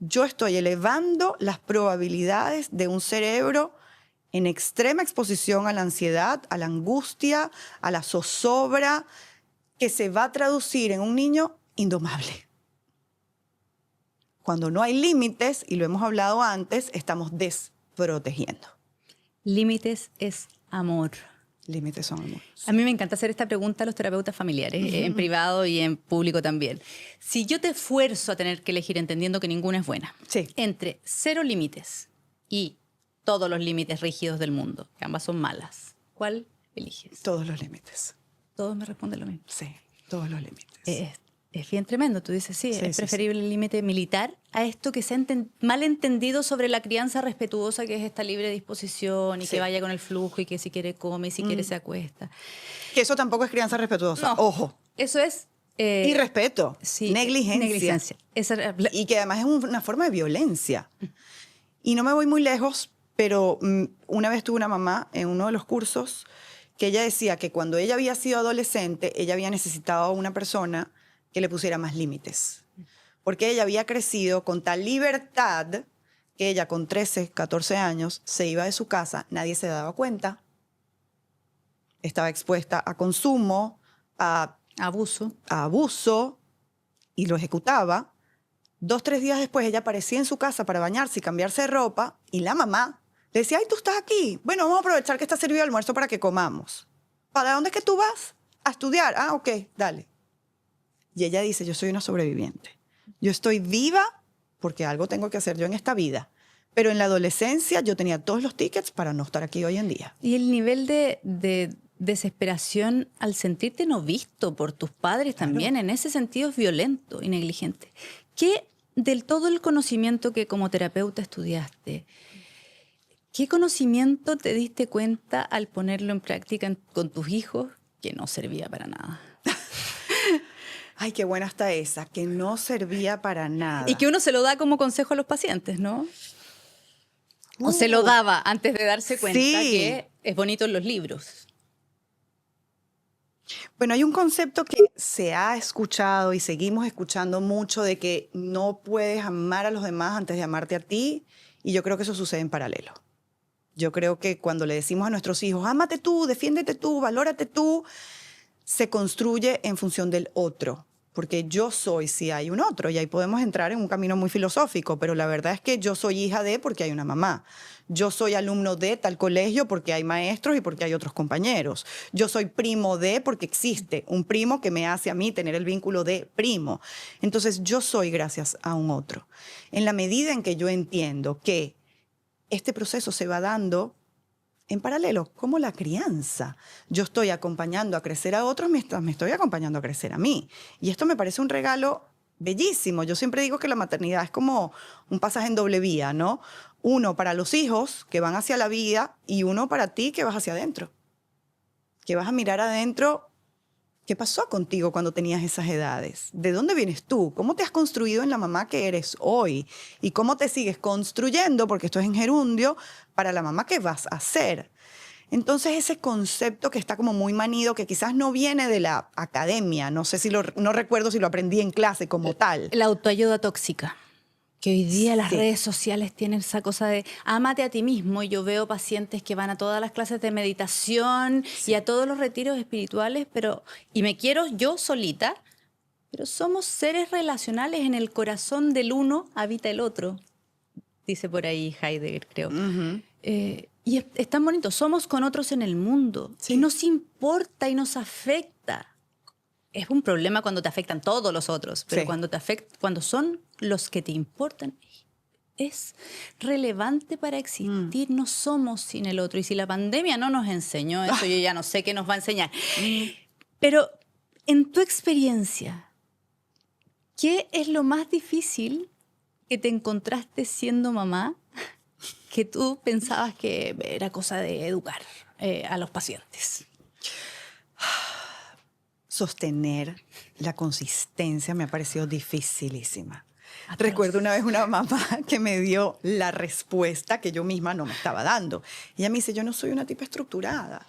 yo estoy elevando las probabilidades de un cerebro en extrema exposición a la ansiedad, a la angustia, a la zozobra, que se va a traducir en un niño indomable. Cuando no hay límites, y lo hemos hablado antes, estamos desprotegiendo. Límites es amor. Límites son amor. A mí me encanta hacer esta pregunta a los terapeutas familiares, en privado y en público también. Si yo te esfuerzo a tener que elegir, entendiendo que ninguna es buena, Sí. entre 0 límites y todos los límites rígidos del mundo, que ambas son malas, ¿cuál eliges? Todos los límites. Todos me responden lo mismo. Sí, todos los límites. Es bien tremendo. Tú dices, sí, Sí, es sí, preferible el límite militar a esto que se ha mal entendido sobre la crianza respetuosa, que es esta libre disposición y Sí. que vaya con el flujo y que si quiere come y si quiere se acuesta. Que eso tampoco es crianza respetuosa. No. Ojo. Eso es... Irrespeto. sí, Negligencia. Esa- Y que además es una forma de violencia. Y no me voy muy lejos, pero una vez tuve una mamá en uno de los cursos que ella decía que cuando ella había sido adolescente, ella había necesitado a una persona que le pusiera más límites. Porque ella había crecido con tal libertad que ella con 13, 14 años se iba de su casa, nadie se daba cuenta, estaba expuesta a consumo, a abuso. abuso y lo ejecutaba. 2, 3 días después ella aparecía en su casa para bañarse y cambiarse de ropa y la mamá le decía, ay, tú estás aquí. Bueno, vamos a aprovechar que está servido el almuerzo para que comamos. ¿Para dónde es que tú vas? A estudiar. Ah, ok, dale. Y ella dice, yo soy una sobreviviente. Yo estoy viva porque algo tengo que hacer yo en esta vida. Pero en la adolescencia yo tenía todos los tickets para no estar aquí hoy en día. Y el nivel de desesperación al sentirte no visto por tus padres también, en ese sentido es violento y negligente. ¿Qué del todo el conocimiento que como terapeuta estudiaste, qué conocimiento te diste cuenta al ponerlo en práctica con tus hijos que no servía para nada? Ay, qué buena está esa, que no servía para nada. Y que uno se lo da como consejo a los pacientes, ¿no? O se lo daba antes de darse cuenta Sí. que es bonito en los libros. Bueno, hay un concepto que se ha escuchado y seguimos escuchando mucho de que no puedes amar a los demás antes de amarte a ti, y yo creo que eso sucede en paralelo. Yo creo que cuando le decimos a nuestros hijos, ámate tú, defiéndete tú, valórate tú, se construye en función del otro. Porque yo soy si hay un otro, y ahí podemos entrar en un camino muy filosófico, pero la verdad es que yo soy hija de porque hay una mamá. Yo soy alumno de tal colegio porque hay maestros y porque hay otros compañeros. Yo soy primo de porque existe un primo que me hace a mí tener el vínculo de primo. Entonces yo soy gracias a un otro. En la medida en que yo entiendo que este proceso se va dando en paralelo, como la crianza. Yo estoy acompañando a crecer a otros mientras me estoy acompañando a crecer a mí. Y esto me parece un regalo bellísimo. Yo siempre digo que la maternidad es como un pasaje en doble vía, ¿no? Uno para los hijos que van hacia la vida y uno para ti que vas hacia adentro. Que vas a mirar adentro. ¿Qué pasó contigo cuando tenías esas edades? ¿De dónde vienes tú? ¿Cómo te has construido en la mamá que eres hoy? ¿Y cómo te sigues construyendo, porque esto es en gerundio, para la mamá que vas a ser? Entonces ese concepto que está como muy manido, que quizás no viene de la academia, no sé si no recuerdo si lo aprendí en clase como tal. La autoayuda tóxica. Que hoy día las Sí. redes sociales tienen esa cosa de ámate a ti mismo. Y yo veo pacientes que van a todas las clases de meditación y a todos los retiros espirituales, y me quiero yo solita, pero somos seres relacionales. En el corazón del uno habita el otro, dice por ahí Heidegger, creo. Y es tan bonito, somos con otros en el mundo. Sí. Y nos importa y nos afecta. Es un problema cuando te afectan todos los otros, pero Sí. cuando son los que te importan, es relevante para existir. No somos sin el otro. Y si la pandemia no nos enseñó eso, yo ya no sé qué nos va a enseñar. Pero en tu experiencia, ¿qué es lo más difícil que te encontraste siendo mamá que tú pensabas que era cosa de educar a los pacientes? Sostener la consistencia me ha parecido dificilísima. Atroz. Recuerdo una vez una mamá que me dio la respuesta que yo misma no me estaba dando. Ella me dice, yo no soy una tipa estructurada.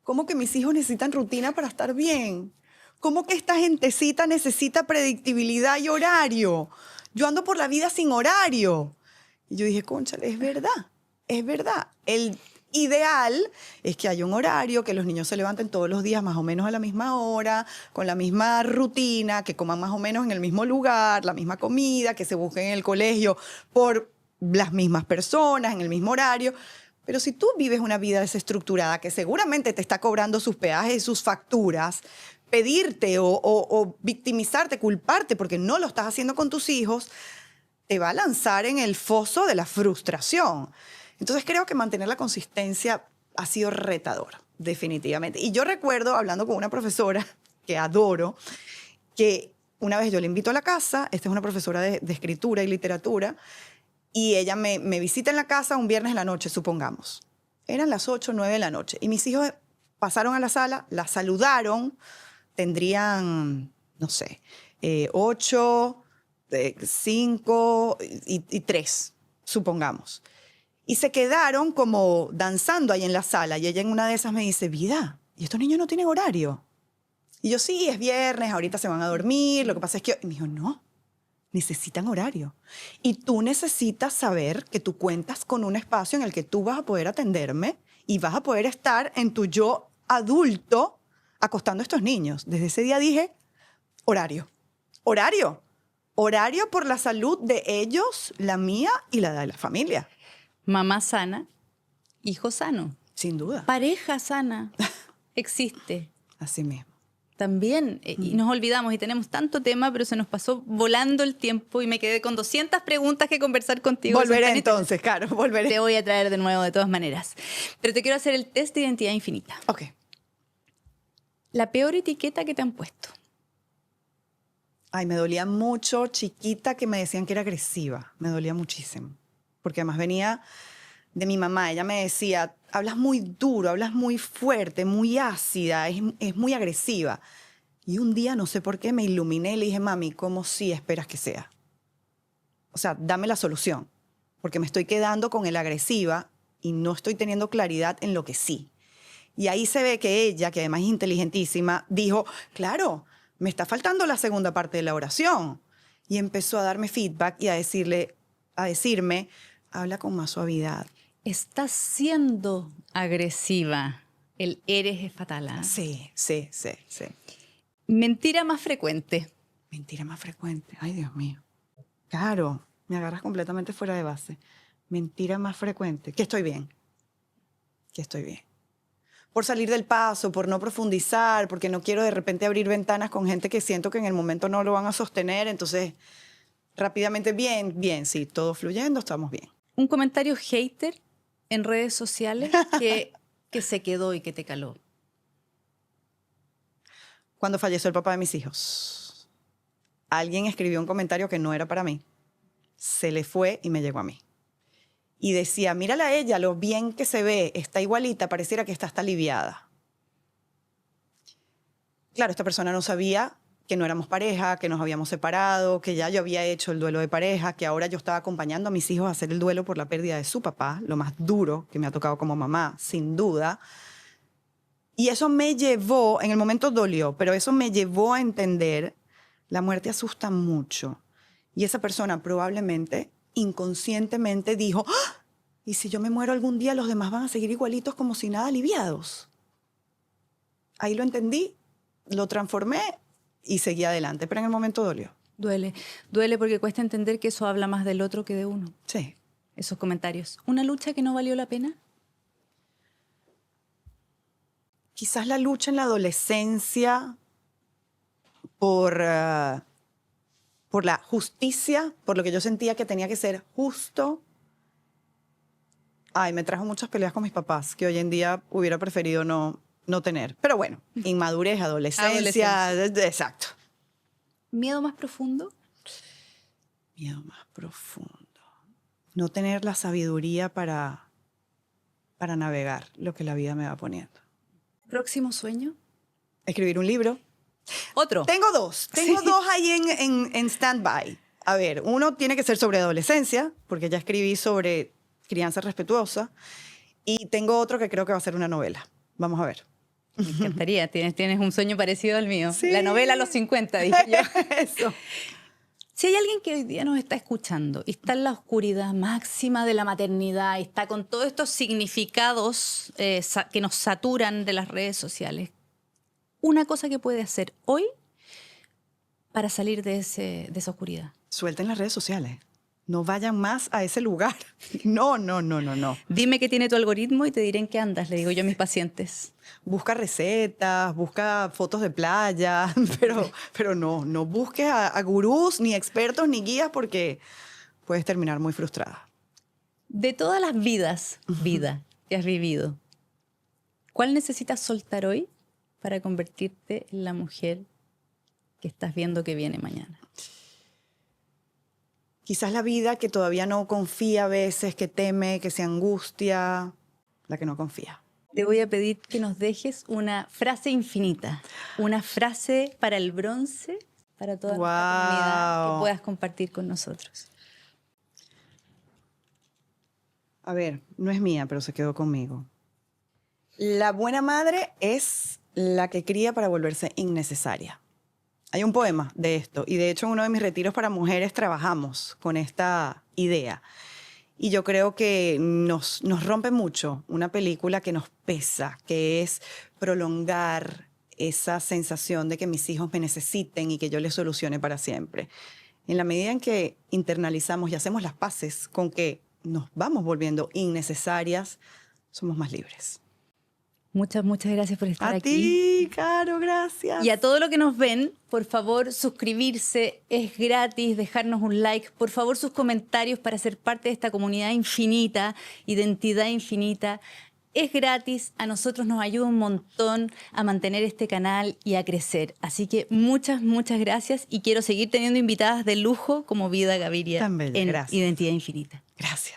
¿Cómo que mis hijos necesitan rutina para estar bien? ¿Cómo que esta gentecita necesita predictibilidad y horario? Yo ando por la vida sin horario. Y yo dije, cónchale, es verdad, es verdad. El ideal es que haya un horario, que los niños se levanten todos los días más o menos a la misma hora, con la misma rutina, que coman más o menos en el mismo lugar, la misma comida, que se busquen en el colegio por las mismas personas, en el mismo horario. Pero si tú vives una vida desestructurada que seguramente te está cobrando sus peajes y sus facturas, pedirte o victimizarte, culparte porque no lo estás haciendo con tus hijos, te va a lanzar en el foso de la frustración. Entonces creo que mantener la consistencia ha sido retador, definitivamente. Y yo recuerdo, hablando con una profesora que adoro, que una vez yo le invito a la casa, esta es una profesora de escritura y literatura, y ella me visita en la casa un viernes en la noche, supongamos. Eran las 8 o 9 de la noche. Y mis hijos pasaron a la sala, la saludaron, tendrían, no sé, 8, 5 y 3, supongamos. Y se quedaron como danzando ahí en la sala. Y ella en una de esas me dice, vida, ¿y estos niños no tienen horario? Y yo, sí, es viernes, ahorita se van a dormir. Lo que pasa es que... Y me dijo, no, necesitan horario. Y tú necesitas saber que tú cuentas con un espacio en el que tú vas a poder atenderme y vas a poder estar en tu yo adulto acostando a estos niños. Desde ese día dije, horario, horario. Horario por la salud de ellos, la mía y la de la familia. Mamá sana, hijo sano. Sin duda. Pareja sana existe. Así mismo. También, y nos olvidamos y tenemos tanto tema, pero se nos pasó volando el tiempo y me quedé con 200 preguntas que conversar contigo. Volveré entonces, Caro, volveré. Te voy a traer de nuevo de todas maneras. Pero te quiero hacer el test de identidad infinita. Ok. La peor etiqueta que te han puesto. Ay, me dolía mucho, chiquita, que me decían que era agresiva. Me dolía muchísimo. Porque además venía de mi mamá. Ella me decía, hablas muy duro, hablas muy fuerte, muy ácida, es muy agresiva. Y un día, no sé por qué, me iluminé y le dije, mami, ¿cómo sí esperas que sea? O sea, dame la solución. Porque me estoy quedando con el agresiva y no estoy teniendo claridad en lo que sí. Y ahí se ve que ella, que además es inteligentísima, dijo, claro, me está faltando la segunda parte de la oración. Y empezó a darme feedback y a decirme, habla con más suavidad. Estás siendo agresiva. El eres es fatal. ¿Eh? Sí, sí, sí, sí. Mentira más frecuente. Mentira más frecuente. Ay, Dios mío. Claro, me agarras completamente fuera de base. Mentira más frecuente. Que estoy bien. Que estoy bien. Por salir del paso, por no profundizar, porque no quiero de repente abrir ventanas con gente que siento que en el momento no lo van a sostener. Entonces, rápidamente, bien, sí, todo fluyendo, estamos bien. Un comentario hater en redes sociales que se quedó y que te caló. Cuando falleció el papá de mis hijos, alguien escribió un comentario que no era para mí. Se le fue y me llegó a mí. Y decía, mírala a ella, lo bien que se ve, está igualita, pareciera que está hasta aliviada. Claro, esta persona no sabía que no éramos pareja, que nos habíamos separado, que ya yo había hecho el duelo de pareja, que ahora yo estaba acompañando a mis hijos a hacer el duelo por la pérdida de su papá, lo más duro que me ha tocado como mamá, sin duda. Y eso me llevó, en el momento dolió, pero eso me llevó a entender, la muerte asusta mucho. Y esa persona probablemente, inconscientemente dijo, ¡ah! ¿Y si yo me muero algún día, los demás van a seguir igualitos como si nada, aliviados? Ahí lo entendí, lo transformé y seguí adelante, pero en el momento dolió. Duele porque cuesta entender que eso habla más del otro que de uno. Sí. Esos comentarios. ¿Una lucha que no valió la pena? Quizás la lucha en la adolescencia por la justicia, por lo que yo sentía que tenía que ser justo. Ay, me trajo muchas peleas con mis papás que hoy en día hubiera preferido no tener. Pero bueno, inmadurez, adolescencia. Exacto. ¿Miedo más profundo? Miedo más profundo. no tener la sabiduría para navegar lo que la vida me va poniendo. ¿Próximo sueño? Escribir un libro. ¿Otro? Tengo dos ahí en stand-by. A ver, uno tiene que ser sobre adolescencia, porque ya escribí sobre crianza respetuosa, y tengo otro que creo que va a ser una novela. Vamos a ver. Me encantaría, tienes un sueño parecido al mío. Sí. La novela a los 50, dije yo. Eso. Si hay alguien que hoy día nos está escuchando y está en la oscuridad máxima de la maternidad y está con todos estos significados que nos saturan de las redes sociales, una cosa que puede hacer hoy para salir de esa oscuridad. Suelten las redes sociales. No vayan más a ese lugar. No. Dime qué tiene tu algoritmo y te diré en qué andas, le digo yo a mis pacientes. Busca recetas, busca fotos de playa, pero no busques a gurús, ni expertos, ni guías, porque puedes terminar muy frustrada. De todas las vidas, que has vivido, ¿cuál necesitas soltar hoy para convertirte en la mujer que estás viendo que viene mañana? Quizás la vida que todavía no confía a veces, que teme, que se angustia, la que no confía. Te voy a pedir que nos dejes una frase infinita, una frase para el bronce, para toda nuestra comunidad, que puedas compartir con nosotros. A ver, no es mía, pero se quedó conmigo. La buena madre es la que cría para volverse innecesaria. Hay un poema de esto, y de hecho en uno de mis retiros para mujeres trabajamos con esta idea. Y yo creo que nos rompe mucho una película que nos pesa, que es prolongar esa sensación de que mis hijos me necesiten y que yo les solucione para siempre. En la medida en que internalizamos y hacemos las paces con que nos vamos volviendo innecesarias, somos más libres. Muchas gracias por estar aquí. A ti, Caro, gracias. Y a todos los que nos ven, por favor, suscribirse, es gratis, dejarnos un like, por favor, sus comentarios para ser parte de esta comunidad infinita, identidad infinita. Es gratis, a nosotros nos ayuda un montón a mantener este canal y a crecer. Así que muchas gracias y quiero seguir teniendo invitadas de lujo como Vida Gaviria Tan bella, en gracias. Identidad Infinita. Gracias.